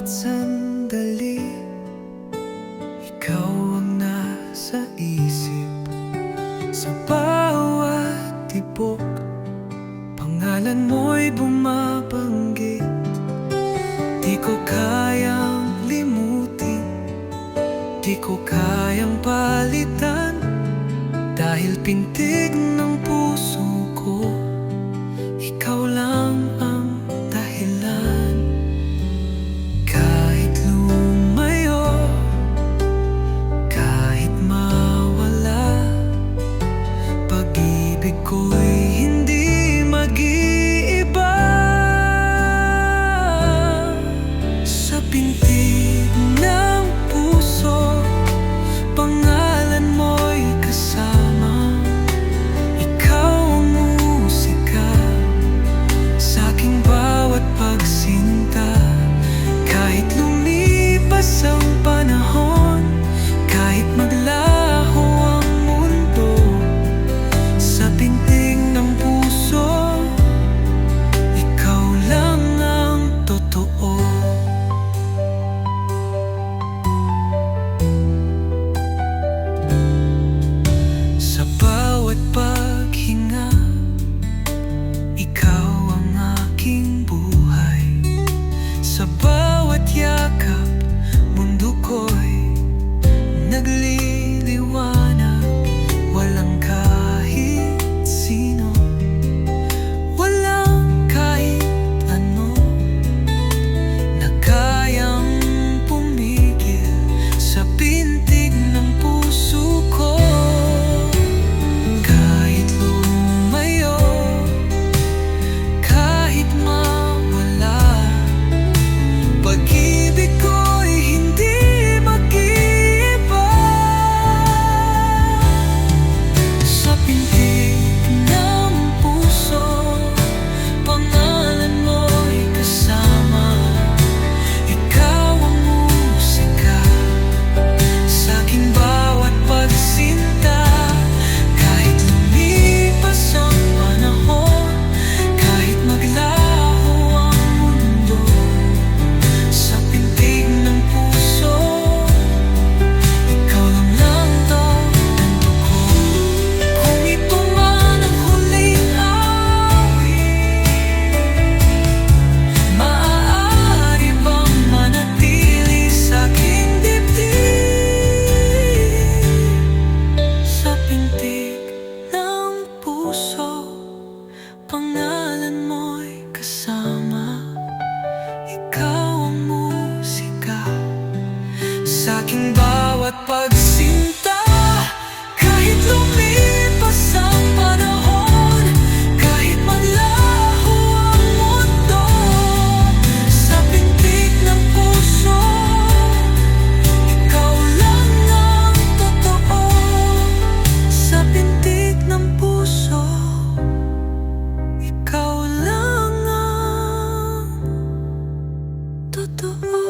bawat sandali, ikaw ang nasa isip. Sa bawat tibok, pangalan mo'y bumabanggit. Di ko kayang limutin, di ko kayang palitan, dahil pintig ng puso ko, ikaw lang ang dahilan. Kahit lumayo, kahit mawala, pag-ibig ko'y hindi mag-iiba. Sa pintig ng puso, pangalan mo'y kasama. Ikaw ang musika sa aking bawat pagsinta. Kahit lumipas ang panahon, kahit maglaho ang mundo, sa pintig ng puso, ikaw lang ang totoo. Sa bawat paghinga, ikaw ang aking buhay. Sa bawat yakap, mundo ko'y nagliliwanag. Walang kahit sino, walang kahit ano, na kayang pumigil sa pintig ng puso ko. Kahit lumayo, kahit mawala, pag-ibig ko'y hindi mag-iiba. Sa pintig ng puso, pangalan mo'y kasama. Ikaw ang musika sa aking bawat pagsinta. Kahit lumipas ang panahon, kahit maglaho ang mundo, sa pintig ng puso, ikaw lang ang totoo ko. Kung ito man ang huling awit, maaari bang manatili sa aking dibdib? Sa pintig ng puso, pangalan mo'y kasama. Ikaw ang musika sa aking bawat pagsinta. Kahit lumipas ang panahon, kahit maglaho ang mundo, sa pintig ng puso, ikaw lang ang totoo. Sa pintig ng puso, ikaw lang ang totoo.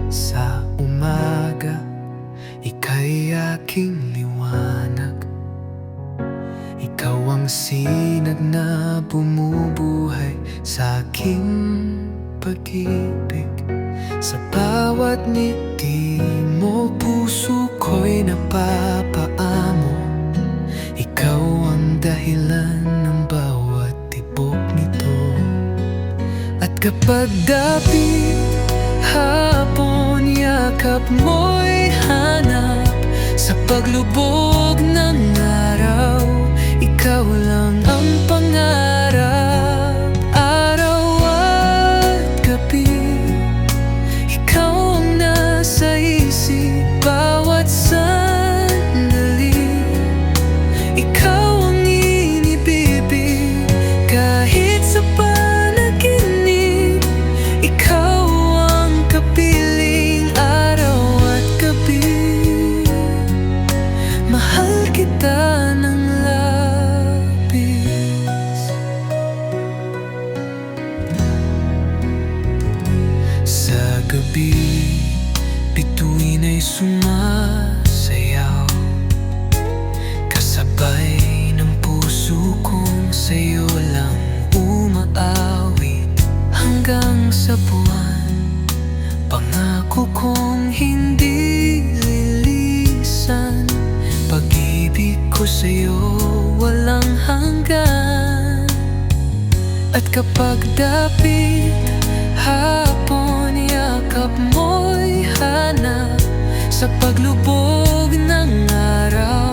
Sa umaga, ika'y aking liwanag. Ikaw ang sinag na bumubuhay sa aking pag-ibig. Sa bawat ngiti mo, puso ko'y napapaamo. Ikaw ang dahilan ng bawat tibok nito. At kapag dapit hapon, yakap mo'y hanap. Sa paglubog ng araw, ikaw lang ang pangarap. Araw at gabi, ikaw ang nasa isip. Bawat sandali, ikaw ang inibibig. Kahit sa panaginip, ikaw ang kapiling. Araw at gabi, ako'y sumasayaw, kasabay ng puso kong sa'yo lang umaawit. Hanggang sa buwan, pangako kong hindi lilisan. Pag-ibig ko sa'yo walang hanggan. At kapag dapit hapon, yakap mo'y hanap. Sa paglubog ng araw,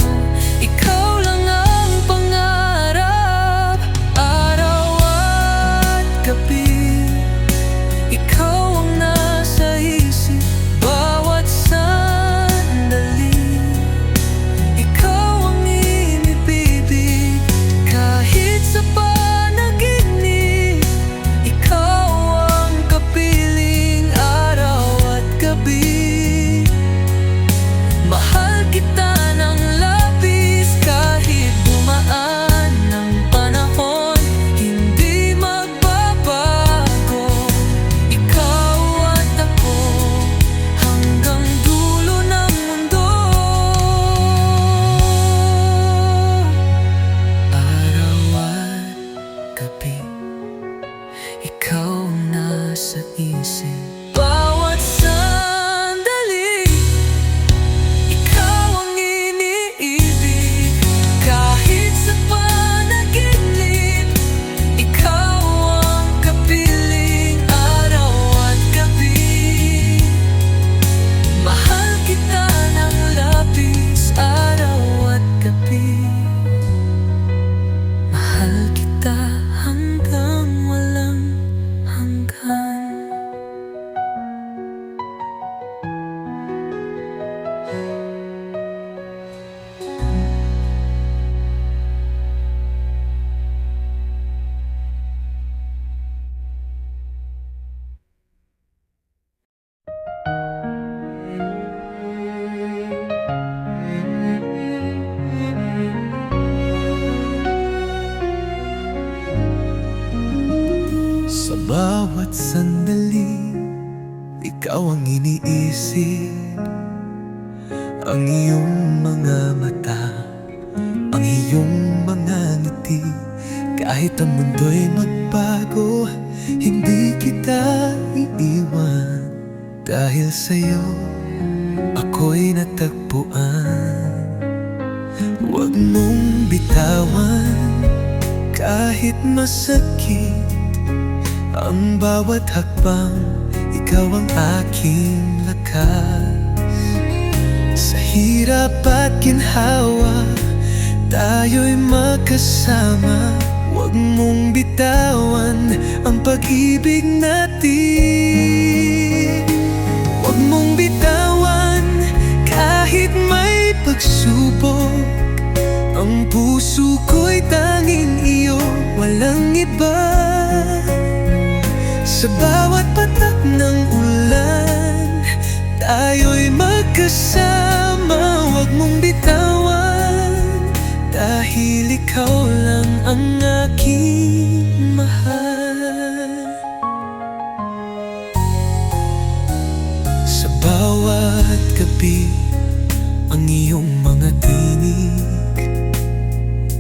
ikaw lang ang pangarap. Araw at gabi, ikaw ang nasa isip. Bawat sandali, ikaw ang inibibig. Kahit sa panaginip, ikaw ang kapiling. Araw at gabi, mahal kita ng labis. Kahit dumaan ng panahon, hindi magbabago. Ikaw at ako, hanggang dulo ng mundo. Araw at gabi, ikaw ang nasa isip. Bawat sandali, ikaw ang iniibig. Kahit sa panaginip, ikaw ang kapiling. Araw at gabi, mahal kita ng labis. Araw at gabi, mahal kita hanggang walang hanggan. Sa bawat sandali, ikaw ang iniisip. Ang iyong mga mata, ang iyong mga ngiti. Kahit ang mundo'y magbago, hindi kita iiwan. Dahil sa'yo, ako'y natagpuan. Huwag mong bitawan, kahit masakit ang bawat hakbang. Ikaw ang aking lakas. Sa hirap at ginhawa, tayo'y magkasama. Huwag mong bitawan ang pag-ibig natin. Huwag mong bitawan kahit may pagsubok. Ang puso ko'y tanging iyo, walang iba. Sa bawat patak ng ulan, tayo'y magkasama. Huwag mong bitawan, dahil ikaw lang ang aking mahal. Sa bawat gabi, ang iyong mga tinig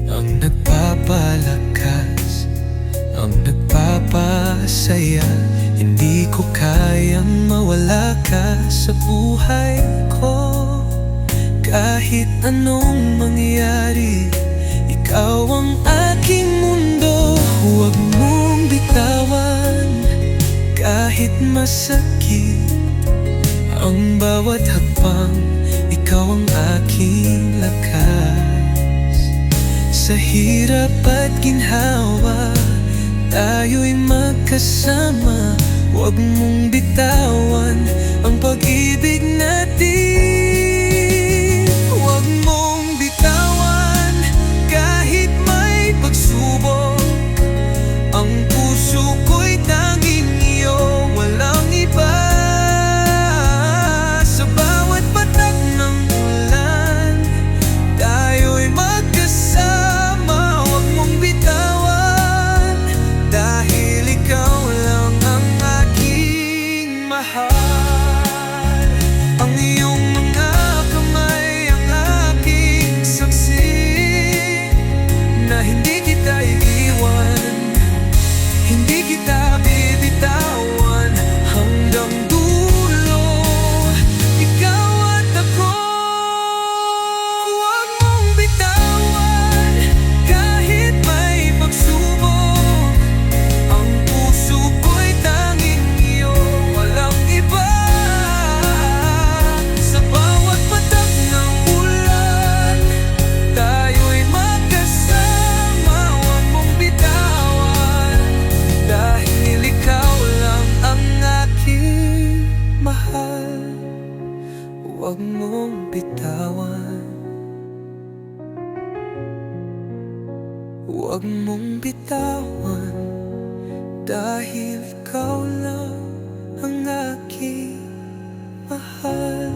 ang nagpapalakas, ang nagpapasaya. Hindi ko kayang mawala ka sa buhay ko. Kahit anong mangyari, ikaw ang aking mundo. Huwag mong bitawan kahit masakit ang bawat hakbang. Ikaw ang aking lakas. Sa hirap at ginhawa, tayo'y magkasama. Huwag mong bitawan ang pag-ibig natin. Huwag mong bitawan kahit may pagsubok. Ang puso ko'y tanging iyo, walang iba. Sa bawat patak ng ulan, tayo'y magkasama. Huwag mong bitawan, dahil ikaw lang ang aking mahal. Ang iyong huwag mong bitawan. Huwag mong bitawan, dahil ikaw lang ang aking mahal.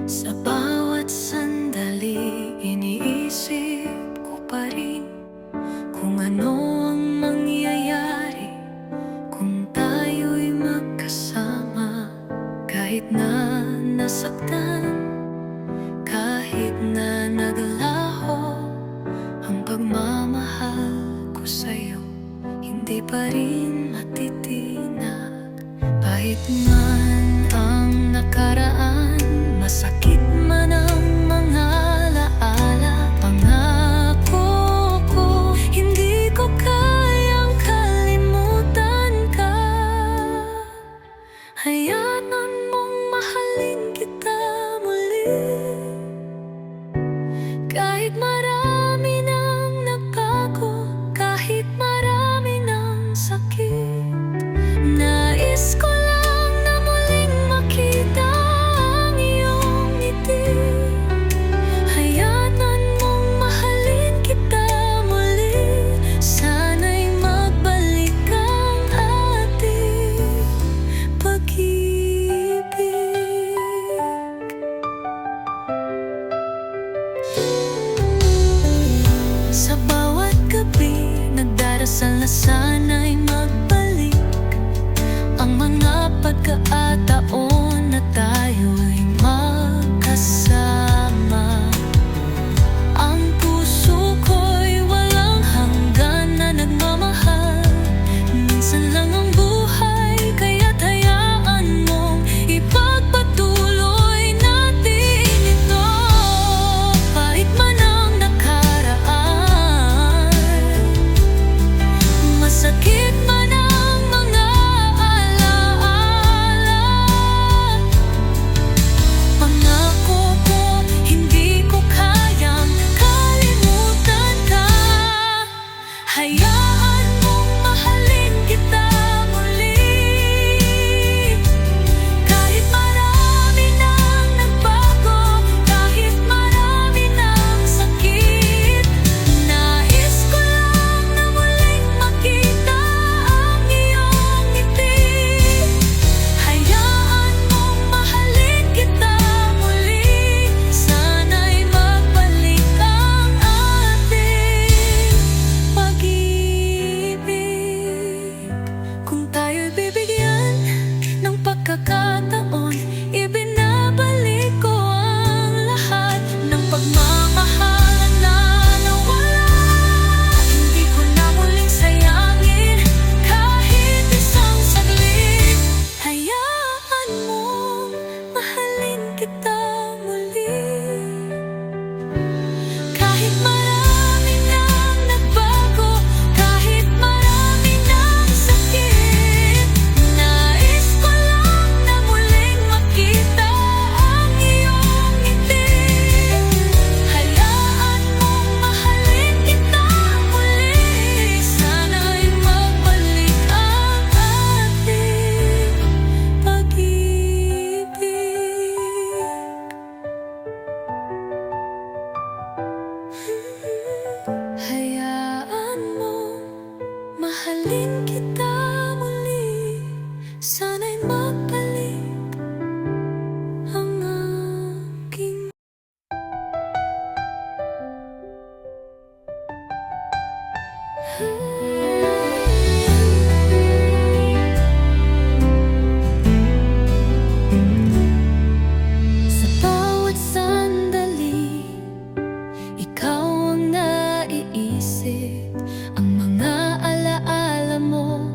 Sa bawat sandali, iniisip ko pa rin kung ano ang mangyayari kung tayo'y magkasama. Kahit na nasaktan, kahit na naglaho ang pagmamahal ko sa'yo, hindi pa rin matitinag. Kahit man ang nakaraan, masakit man ang mga alaala, pangako ko, hindi ko kayang kalimutan ka. Hayaan mong mahalin kita muli, kahit marami nang nagbago, kahit marami nang sakit. Nais ko lang na muling makita ang iyong ngiti. Hayaan mong mahalin kita muli, sana'y magbalik ang ating pag-ibig. Sa bawat gabi, nagdarasal na sana'y magbalik ang mga pagkakataon na tayo'y magkasama. Ang puso ko'y walang hanggan na nagmamahal. Minsan lang ang buhay, kaya't hayaan mong ipagpatuloy natin ito. Kahit man ang nakaraan, masakit man ang mga alaala, pangako ko, hindi ko kayang kalimutan ka. Hayaan mong mahalin kita muli, kahit marami nang nagbago, kahit marami nang sakit. Nais ko lang na muling makita ang iyong ngiti. Hayaan mong mahalin kita muli, sana'y magbalik ang ating pag-ibig. Kung tayo'y bibigyan ng pagkakataon, ibinabalik ko ang lahat ng pagmamahalan na nawala. Hindi ko na muling sayangin kahit isang saglit. Hayaan mong mahalin kita muli, kahit marami nang nagbago, kahit marami nang sakit. Nais ko lang na muling makita ang iyong ngiti. Hayaan mong mahalin kita muli, sana'y magbalik ang ating pag-ibig. Hayaan mong mahalin kita muli, sana'y magbalik ang aking sa bawat sandali, ikaw ang naiisip, ang mga alaala mo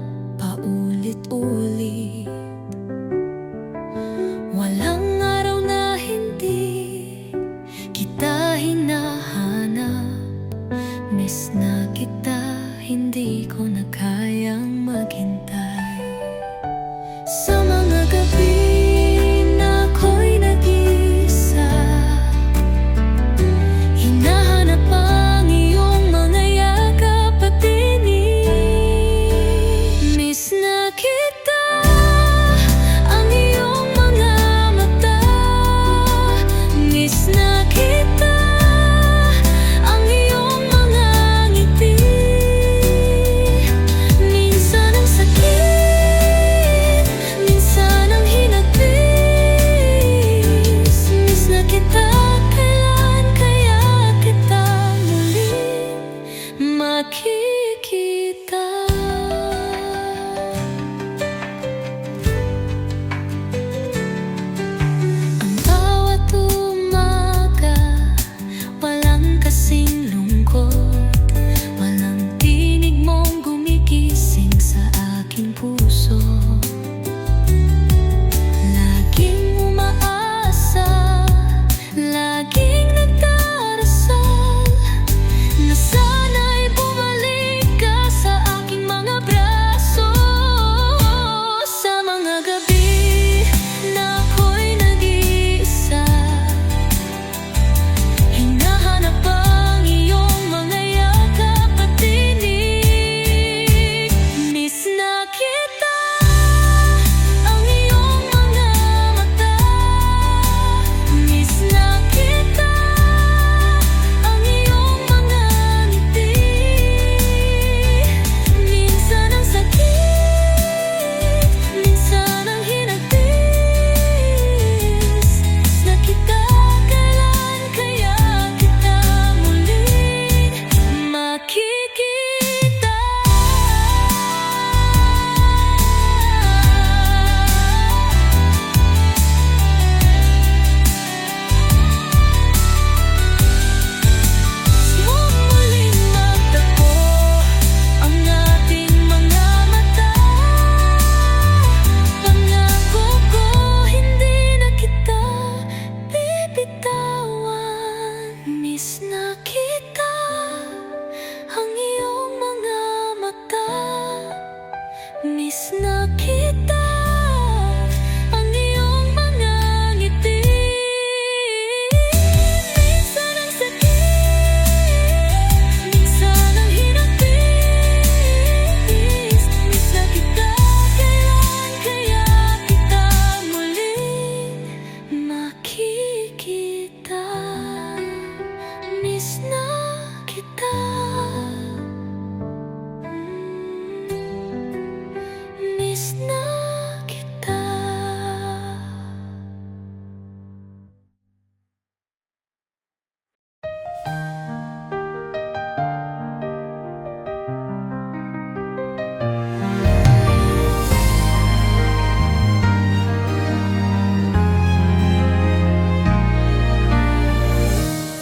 hindi ko na kayang maghintay. Sa mga gabi na ako'y nag-iisa, hinahanap ang iyong mga yakap at tinig. Miss na kita, ang iyong mga mata. Miss na kita, ang iyong mga ngiti. Minsan ang sakit, minsan ang hinagpis. Miss na kita, kailan kaya kita muling makikita? Ang bawat umaga, walang kasing lungkot. Walang tinig mong gumigising sa aking puso. Laging umaasa, laging nagdarasal na sana'y bumalik ka sa aking mga braso. Sa mga gabi na ako'y nag-iisa, hinahanap ang iyong mga yakap at tinig. Miss na kita, ang iyong mga mata. Miss na kita, ang iyong mga ngiti. Minsan ang sakit, minsan ang hinagpis. Miss na kita, kailan kaya kita muling makikita? Mong muling magtagpo ang ating mga mata. Pangako ko, hindi na kita bibitawan. Miss na kita, ang iyong mga mata. Miss na kita, ang iyong mga ngiti. Minsan ang sakit, minsan ang hinagpis. Miss na kita, kailan kaya kita muling makikita? Miss na kita, miss na kita.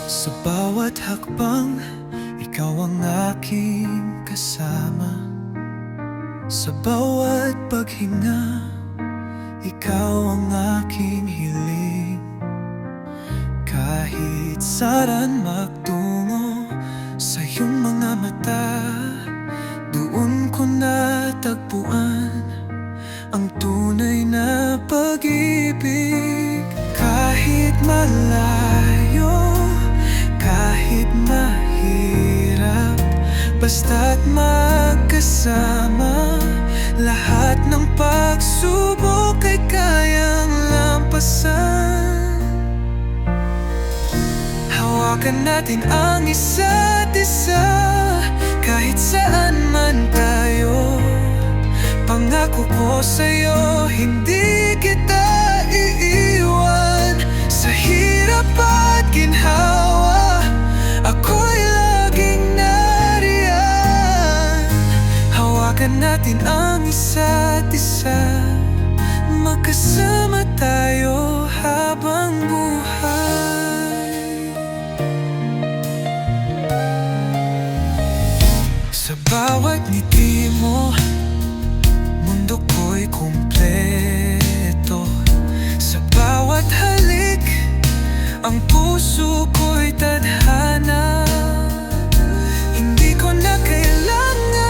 Sa bawat hakbang, ikaw ang aking kasama. Sa bawat paghinga, ikaw ang aking hiling. Kahit saan magtungo sa iyong mga mata, doon ko natagpuan ang tunay na pag-ibig. Kahit malayo, kahit mahirap, basta't magkasama, lahat ng pagsubok ay kayang lampasan. Hawakan natin ang isa't isa, kahit saan man tayo. Pangako ko sa'yo, hindi kita iiwan. Sa hirap at ginhawa, ako'y laging nariyan. Hawakan natin ang isa't isa, magkasama tayo habang buhay. Sa bawat ngiti mo, mundo ko'y kumpleto. Sa bawat halik, ang puso ko'y tadhana. Hindi ko na kailangan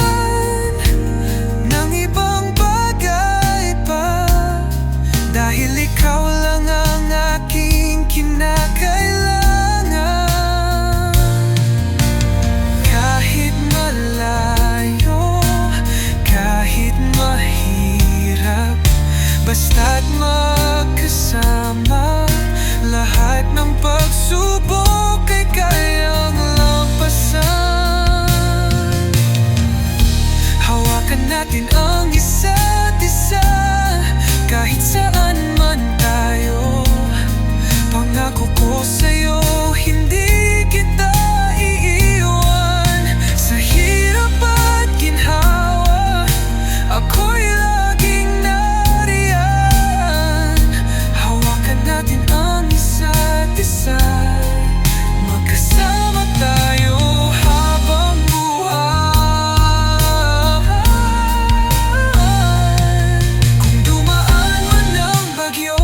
natin ang isa't isa. Kahit saan man tayo, pangako ko sa'yo, hindi kita iiwan. Sa hirap at ginhawa, ako'y laging nariyan. Hawakan natin ang isa't isa, magkasama tayo habang buhay. Kung dumaan man ang bagyo,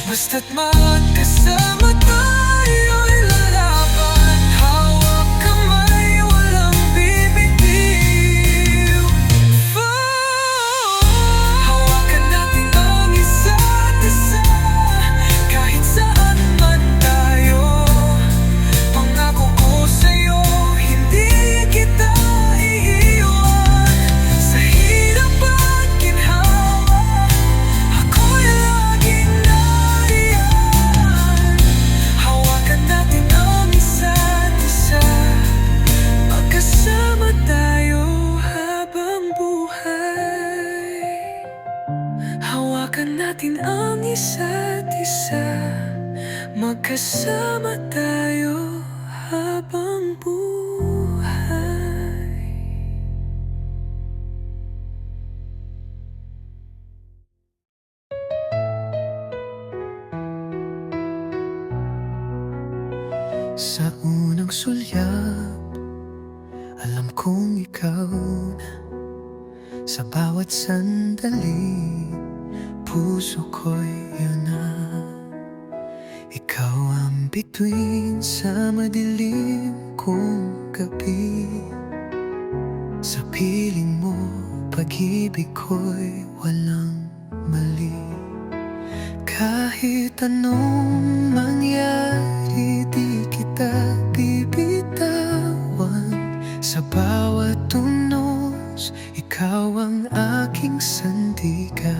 basta't magkasama tayo'y lalaban. Hawak kamay, walang bibitiw. Hawakan natin ang isa't isa, kahit saan man tayo. Pangako ko sa'yo, hindi kita iiwan. Sa hirap at ginhawa, ako'y laging nariyan. Hawakan natin ang isa't isa, magkasama tayo habang buhay. Hawakan natin ang isa't isa, magkasama tayo habang buhay. Sa unang sulyap, alam kong ikaw na. Sa bawat sandali, puso ko'y yun na. Ikaw ang bituin sa madilim kong gabi. Sa piling mo, pag-ibig ko'y walang mali. Kahit anong mangyari, di kita bibitawan. Sa bawat tunos, ikaw ang aking sandigan.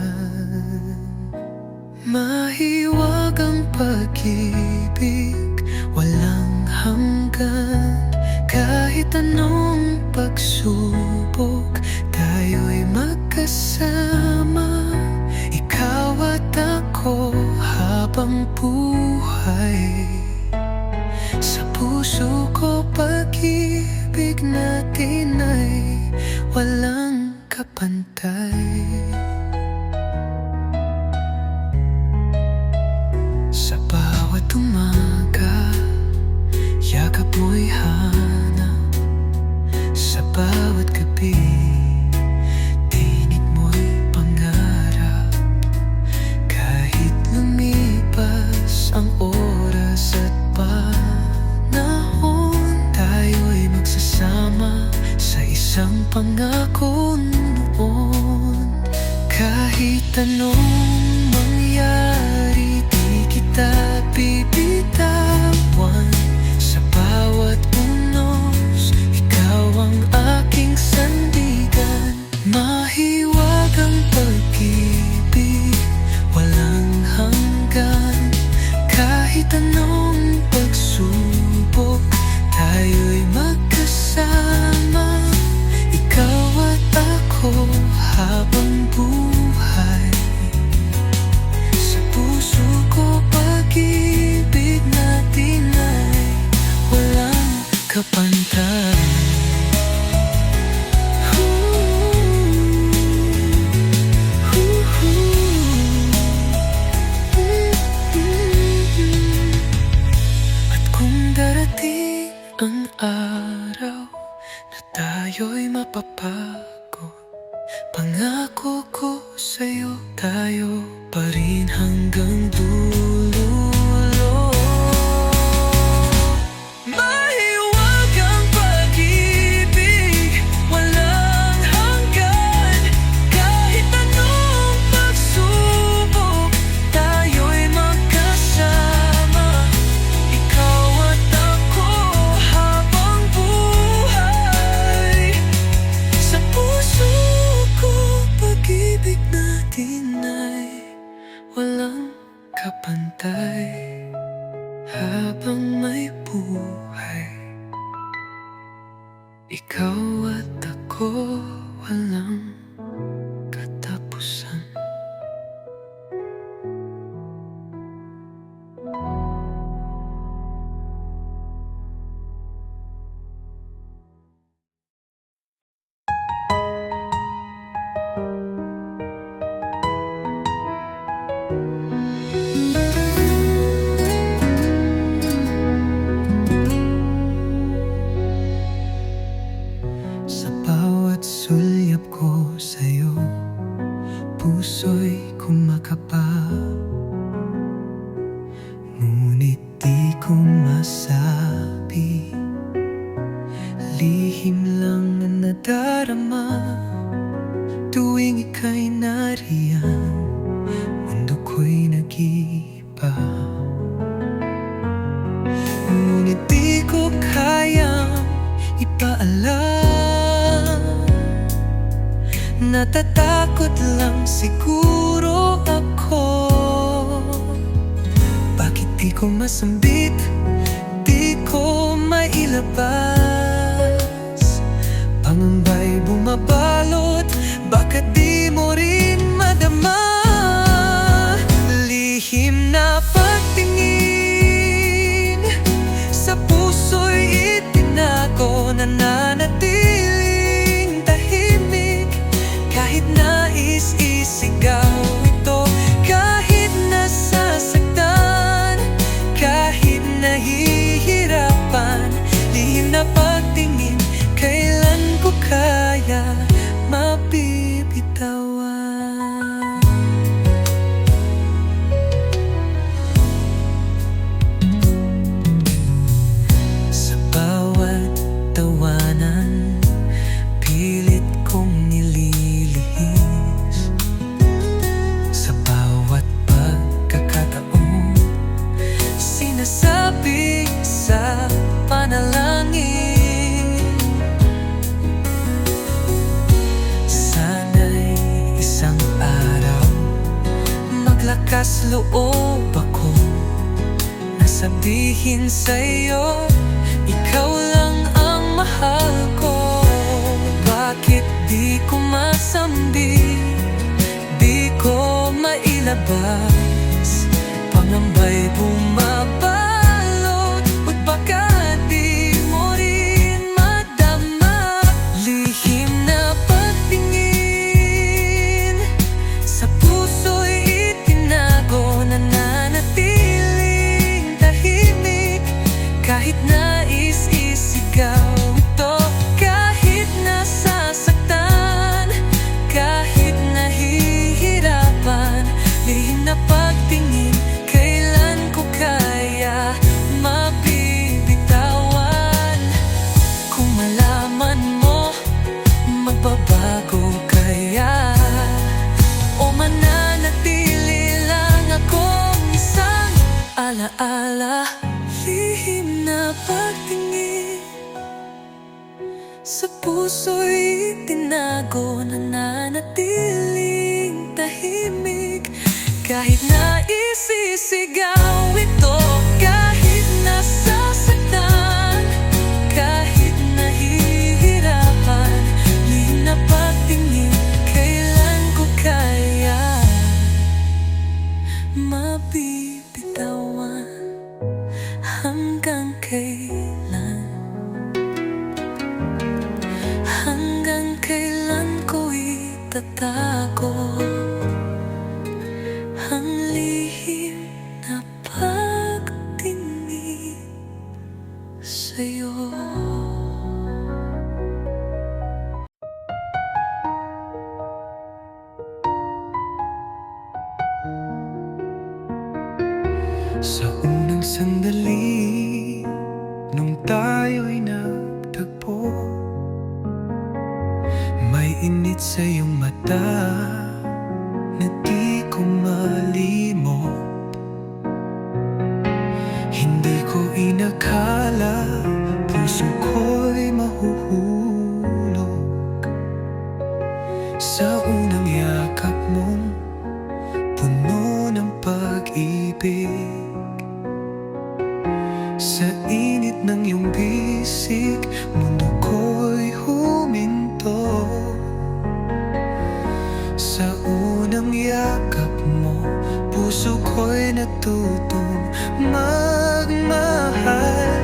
Mahiwag ang pag-ibig, walang hanggan. Kahit anong pagsubok, tayo'y magkasama. Ikaw at ako habang buhay. Sa puso ko, pag-ibig natin ay walang kapantay. Sa bawat umaga, yakap mo'y hanap. Sa bawat gabi, tinig mo'y pangarap. Kahit lumipas ang oras at panahon, tayo'y magsasama sa isang pangako noon. Kahit anong mangyari, di kita bibitawan. Sa bawat unos, ikaw ang aking sandigan. Mahiwag ang pag-ibig, walang hanggan. Kahit anong pagsubok, tayo'y magkasama. Ikaw at ako habang buhay. Sa puso ko, pag-ibig natin ay walang kapantay. At kung darating ang araw na tayo'y mapapagod, pangako ko sa'yo, tayo pa rin hanggang dulo. Mahiwag ang pag-ibig, walang hanggan. Kahit anong pagsubok, tayo'y magkasama. Ikaw at ako habang buhay. Sa puso ko, pag-ibig natin ay walang kapantay. Habang may buhay, ikaw at ako walang katapusan. Sa bawat sulyap ko sa'yo, puso'y kumakapa. Ngunit di ko masabi, lihim lang na nadarama. Tuwing ika'y nariyan, mundo ko'y nag-iiba. Ngunit di ko kayang ipaalam, natatakot lang siguro ako. Bakit di ko masambit, di ko mailabas? Pangamba'y bumabalot, bakit di mo rin madama? Lihim na pagtingin, sa puso'y itinago, nananatiling tahimik. Kahit nais isigaw ito, kahit nasasaktan, kahit nahihirapan. Lihim na pagtingin, kailan ko kaya mabibitawan? Sa bawat tawanan, pilit kong nililihis. Sa bawat pagkakataon, sinasabi sa panalangin, sana'y isang araw maglakas loob ako na sabihin sa'yo, ikaw lang ang mahal ko. Bakit di ko masambi, di ko mailabas? Pangamba'y bumabalot, at baka di mo rin madama. Lihim na pagtingin, sa puso'y itinago, nananatiling tahimik. Kahit nais isigaw ito, kahit nasasaktan, kahit nahihirapan. Lihim na pagtingin, kailan ko kaya mabibitawan? Kung malaman mo, magbabago kaya? O mananatili lang akong isang alaala? Lihim na pagtingin, sa puso'y itinago, nananatiling tahimik. Kahit naisisigaw ito, kahit nasasaktan, kahit nahihirapan. Lihim na pagtingin, kailan ko kaya mabibitawan? Hanggang kailan? Hanggang kailan ko itatago ang lihim na pagtingin sa'yo? Sa unang sandali, nung tayo'y nagtagpo, may init sa iyong mata na di ko malimot. Hindi ko inakala puso ko'y mahuhulog sa unang yakap mong puno ng pag-ibig. Sa init ng iyong bisig, mundo ko'y huminto. ko'y natutong magmahal.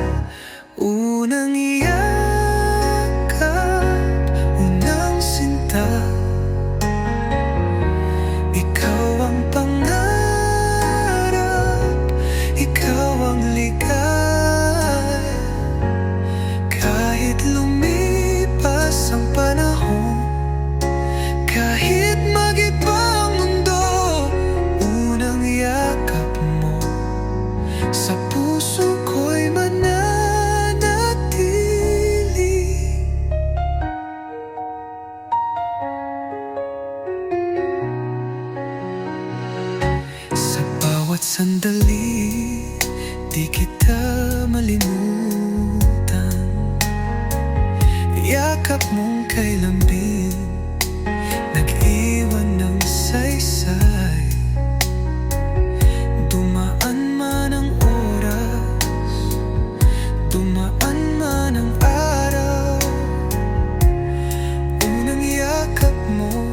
Unang yakap, unang sinta, ikaw ang pangarap, ikaw ang ligaya. Kahit lumipas ang panahon, kahit mag-iba ang mundo, unang yakap mo sa puso ko'y mananatili. Sa bawat sandali, di kita malimutan. Yakap mong kay lambing, nag-iwan ng saysay. Dumaan man ang oras, dumaan man ang araw, unang yakap mo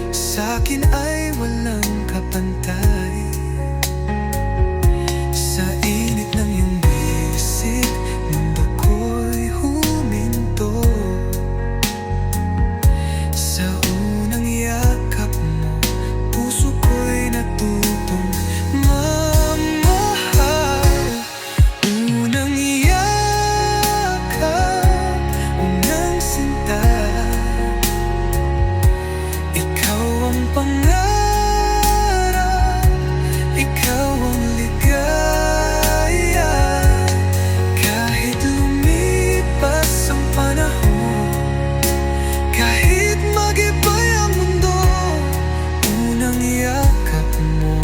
sa'kin ay walang kapantay. Sa init ng iyong bisig, mundo ko'y huminto. Sa unang yakap mo, puso ko'y natutong mamahal. Unang yakap, unang sinta, ikaw ang pangarap, ikaw ang ligaya. Kahit lumipas ang panahon, kahit mag-iba ang mundo, unang yakap mo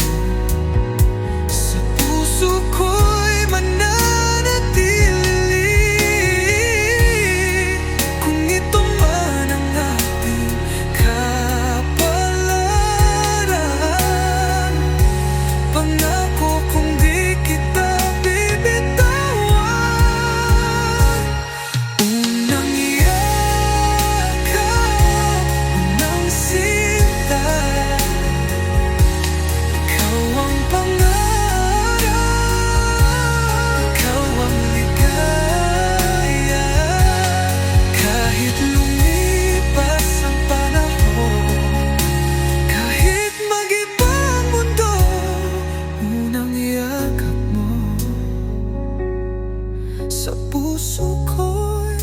sa puso ko'y mananatili. Kung ito man ang ating kapalaran, pangako kung di kita bibitawan. Unang yakap, unang sinta, ikaw ang pangarap, ikaw ang ligaya. Kahit lumipas ang panahon, kahit mag-iba ang mundo, unang yakap mo sa puso ko'y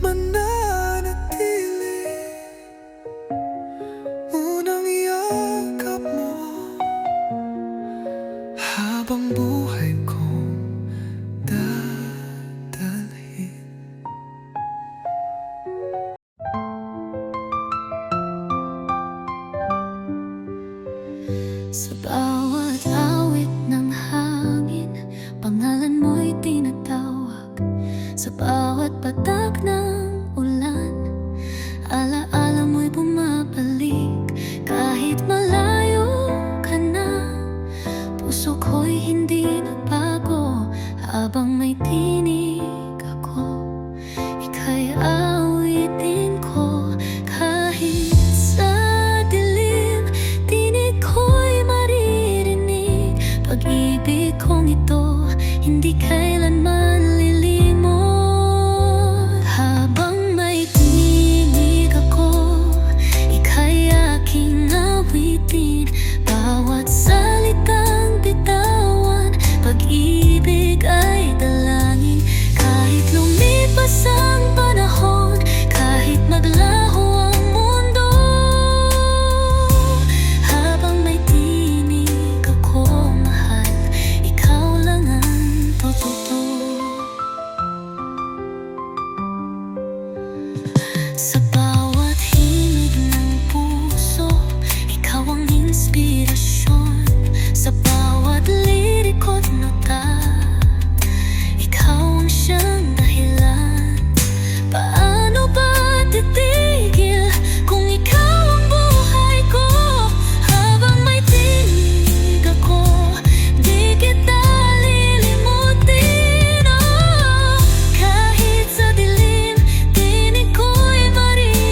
mananatili. Unang yakap mo habang buhay kong dadalhin. Sa bawat awit ng hangin, pangalan mo'y tinatawag. Sa bawat patak ng ulan, alaala mo'y bumabalik. Kahit malayo ka na, puso ko'y hindi nagbago. Habang may tinig ako, ika'y awitin ko. Kahit sa dilim, tinig ko'y maririnig. Pag-ibig kong ito, hindi kailanman lilimot. Habang may tinig ako, ika'y aking awitin. Bawat salitang bitawan, pag-ibig ay dalangin. Kahit lumipas ang panahon, kahit maglaho ang mundo, habang may tinig ako, mahal, ikaw lang ang totoo. Sa bawat himig ng puso, ikaw ang inspirasyon. Sa bawat liriko't nota, ikaw ang siyang dahilan. Paano ba titigil kung ikaw ang buhay ko? Habang may tinig ako, di kita lilimutin. Kahit sa dilim, tinig ko'y maririnig.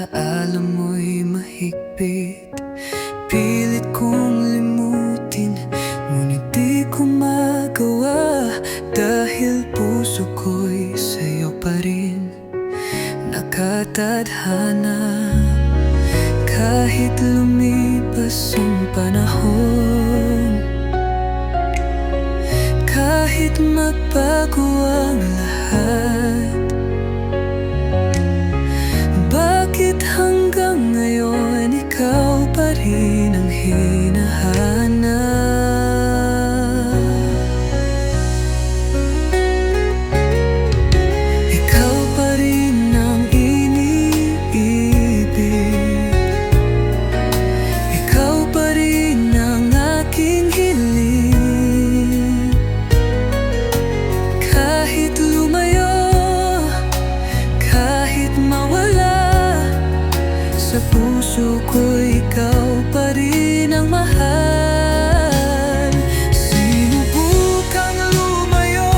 alaala mo'y mahigpit. Pilit kong limutin, ngunit di ko magawa, dahil puso ko'y sa'yo pa rin nakatadhana. Kahit lumipas ang panahon, kahit magbago ang lahat, bakit hanggang ngayon ikaw pa rin ang hinahanap? Ikaw pa rin ang iniibig, ikaw pa rin ang aking hiling. Kahit lumayo, kahit mawala, sa puso ko ikaw pa rin ang mahal. Sinubukang lumayo,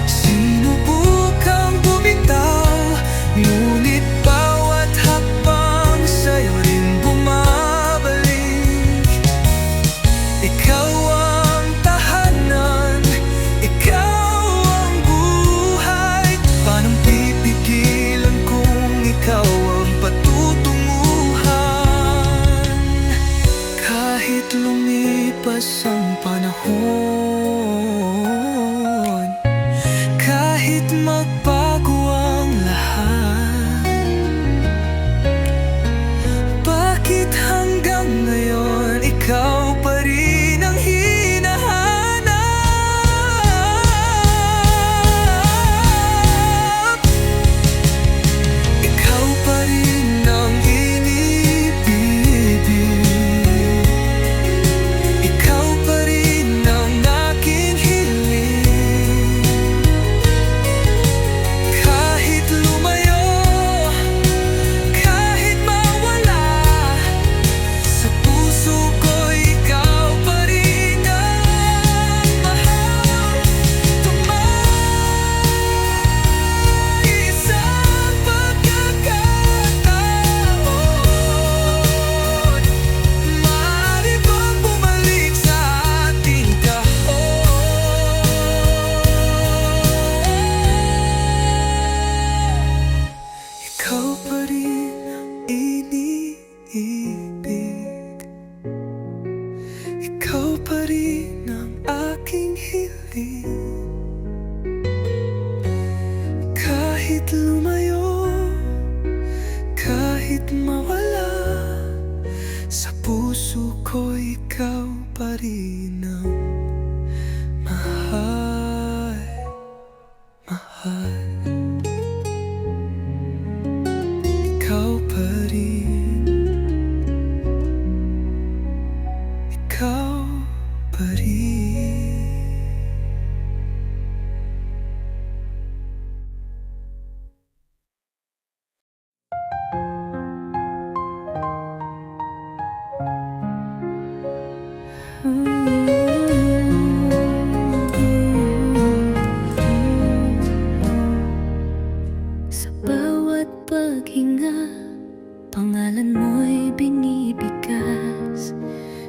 sinubukang bumitaw, ngunit bawat hakbang sa'yo rin bumabalik. Ikaw ang tahanan, ikaw ang buhay. Paanong pipigilan kung ikaw ang patutunguhan? Kahit lumipas ang panahon, kahit magbago ang lahat, bakit hanggang ngayon ikaw pa rin ang hinahanap? Ikaw pa rin ang iniibig, ikaw pa rin ang aking hiling. Kahit lumayo, kahit mawala, sa puso ko ikaw pa rin ang mahal. Isang pagkakataon, maaari bang bumalik sa ating kahon? Ikaw pa rin ang iniibig, ikaw pa rin ang aking hiling. Kahit lumayo, kahit mawala, sa puso ko ikaw pa rin ang mahal, mahal. Ikaw pa rin, ikaw pa rin. Sa bawat paghinga, pangalan mo'y binibigkas.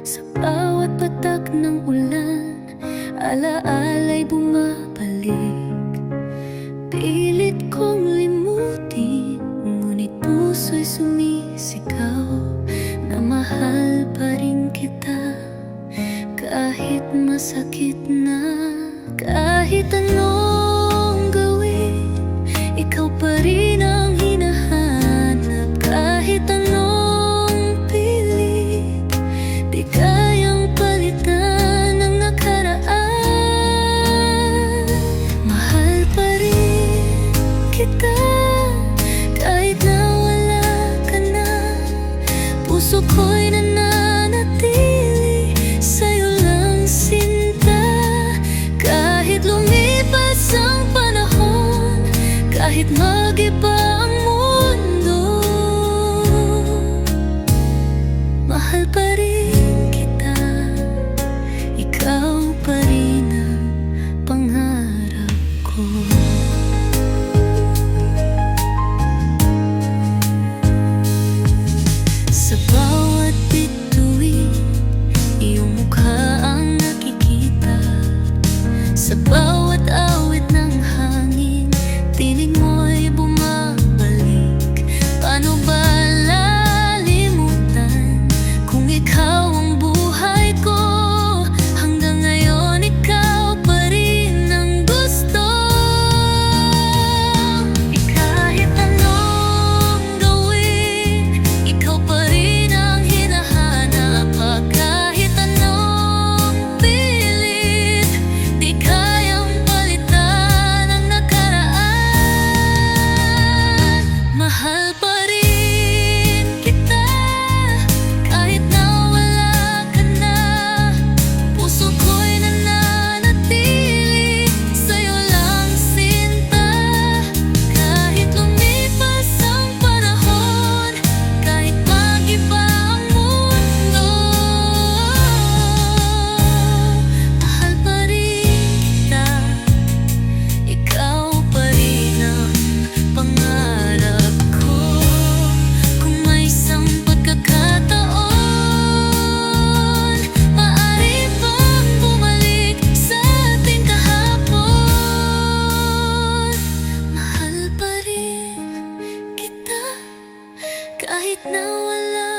Sa bawat patak ng ulan, alaala'y bumabalik. Pilit kong limutin, ngunit puso'y sumisigaw na mahal pa rin kita. Kahit masakit na, kahit anong gawin, ikaw pa rin ang hinahanap. Kahit anong pilit, di kayang palitan ang nakaraan. Mahal pa rin kita, kahit nawala ka na. Puso ko'y nananatili, sa'yo lang sinta. Kahit lumipas ang panahon, kahit mag-iba ang mundo, mahal pa rin kita. Ikaw pa rin ang pangarap ko. Kahit na wala